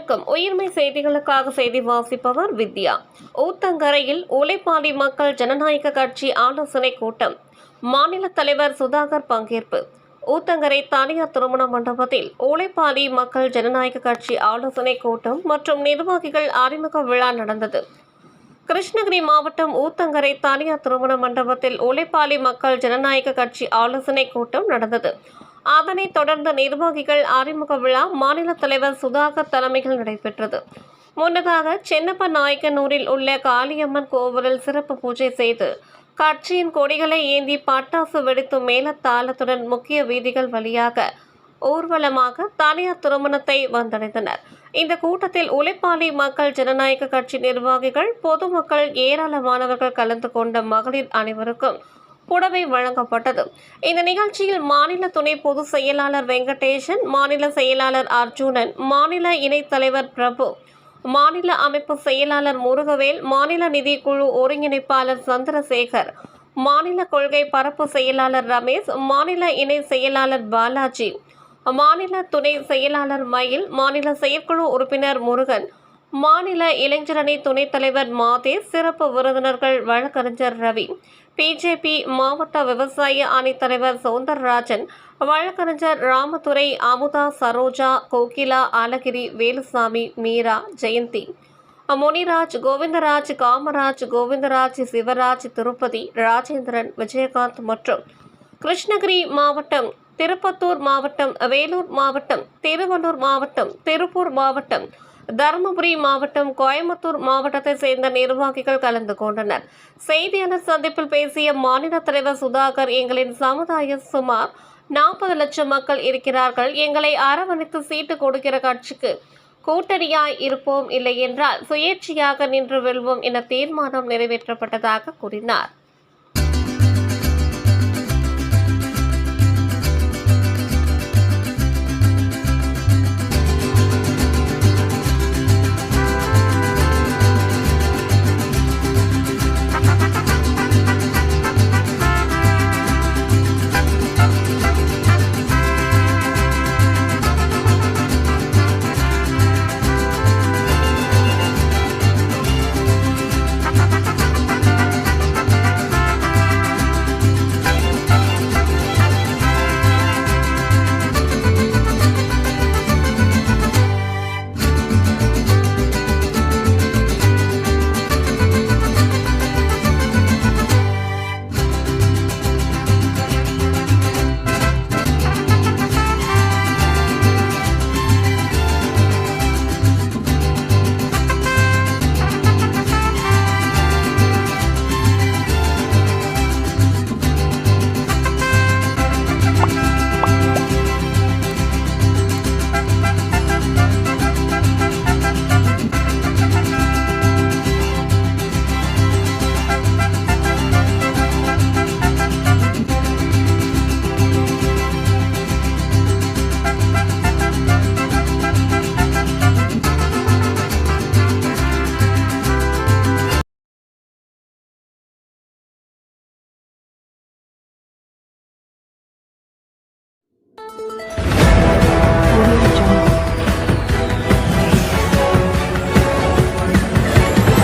வணக்கம். உயிர்மை செய்திகளுக்காக செய்தி வாசிப்பவர் வித்யா. ஊத்தங்கரையில் உழைப்பாளி மக்கள் ஜனநாயக கட்சி ஆலோசனை கூட்டம். மாநில தலைவர் சுதாகர் பங்கேற்பு. ஊத்தங்கரை தனியார் திருமண மண்டபத்தில் உழைப்பாளி மக்கள் ஜனநாயக கட்சி ஆலோசனை கூட்டம் மற்றும் நிர்வாகிகள் அறிமுக விழா நடந்தது. கிருஷ்ணகிரி மாவட்டம் ஊத்தங்கரை தனியார் திருமண மண்டபத்தில் உழைப்பாளி மக்கள் ஜனநாயக கட்சி ஆலோசனை கூட்டம் நடந்தது. அதனைத் தொடர்ந்து நிர்வாகிகள் அறிமுக விழா மாநில தலைவர் சுதாகர் தலைமையில் நடைபெற்றது. முன்னதாக சென்னப்ப நாயக்கனூரில் உள்ள காளியம்மன் கோவிலில் சிறப்பு பூஜை செய்து கட்சியின் கொடிகளை ஏந்தி பட்டாசு வெடித்து மேளதாளத்துடன் முக்கிய வீதிகள் வழியாக ஊர்வலமாக தனியார் திருமணத்தை வந்தடைந்தனர். இந்த கூட்டத்தில் உழைப்பாளி மக்கள் ஜனநாயக கட்சி நிர்வாகிகள், பொதுமக்கள், ஏராளமானவர்கள் கலந்து கொண்ட மகளிர் அனைவருக்கும் புடவை வழங்கப்பட்டது. இந்த நிகழ்ச்சியில் மாநில துணை பொதுச் செயலாளர் வெங்கடேசன், மாநில செயலாளர் அர்ஜுனன், மாநில இணைத் தலைவர் பிரபு, மாநில அமைப்பு செயலாளர் முருகவேல், மாநில நிதிக்குழு ஒருங்கிணைப்பாளர் சந்திரசேகர், மாநில கொள்கை பரப்பு செயலாளர் ரமேஷ், மாநில இணை செயலாளர் பாலாஜி, மாநில துணை செயலாளர் மயில், மாநில செயற்குழு உறுப்பினர் முருகன், மாநில இளைஞரணி துணைத் தலைவர் மாதேஷ், சிறப்பு விருந்தினர்கள் வழக்கறிஞர் ரவி, பிஜேபி மாவட்ட விவசாய அணித் தலைவர் சௌந்தரராஜன், வழக்கறிஞர் ராமதுரை, அமுதா, சரோஜா, கோகிலா, அழகிரி, வேலுசாமி, மீரா, ஜெயந்தி, முனிராஜ், கோவிந்தராஜ், காமராஜ், கோவிந்தராஜ், சிவராஜ், திருப்பதி, ராஜேந்திரன், விஜயகாந்த் மற்றும் கிருஷ்ணகிரி மாவட்டம், திருப்பத்தூர் மாவட்டம், வேலூர் மாவட்டம், திருவள்ளூர் மாவட்டம், திருப்பூர் மாவட்டம், தருமபுரி மாவட்டம், கோயம்புத்தூர் மாவட்டத்தை சேர்ந்த நிர்வாகிகள் கலந்து கொண்டனர். செய்தியாளர் சந்திப்பில் பேசிய மாநில தலைவர் சுதாகர், எங்களின் சமுதாய சுமார் 40 லட்சம் மக்கள் இருக்கிறார்கள். எங்களை அரவணைத்து சீட்டு கொடுக்கிற கட்சிக்கு கூட்டணியாய் இருப்போம், இல்லை என்றால் சுயேட்சையாக நின்று வெல்வோம் என தீர்மானம் நிறைவேற்றப்பட்டதாக கூறினார்.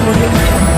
Audio Jungle.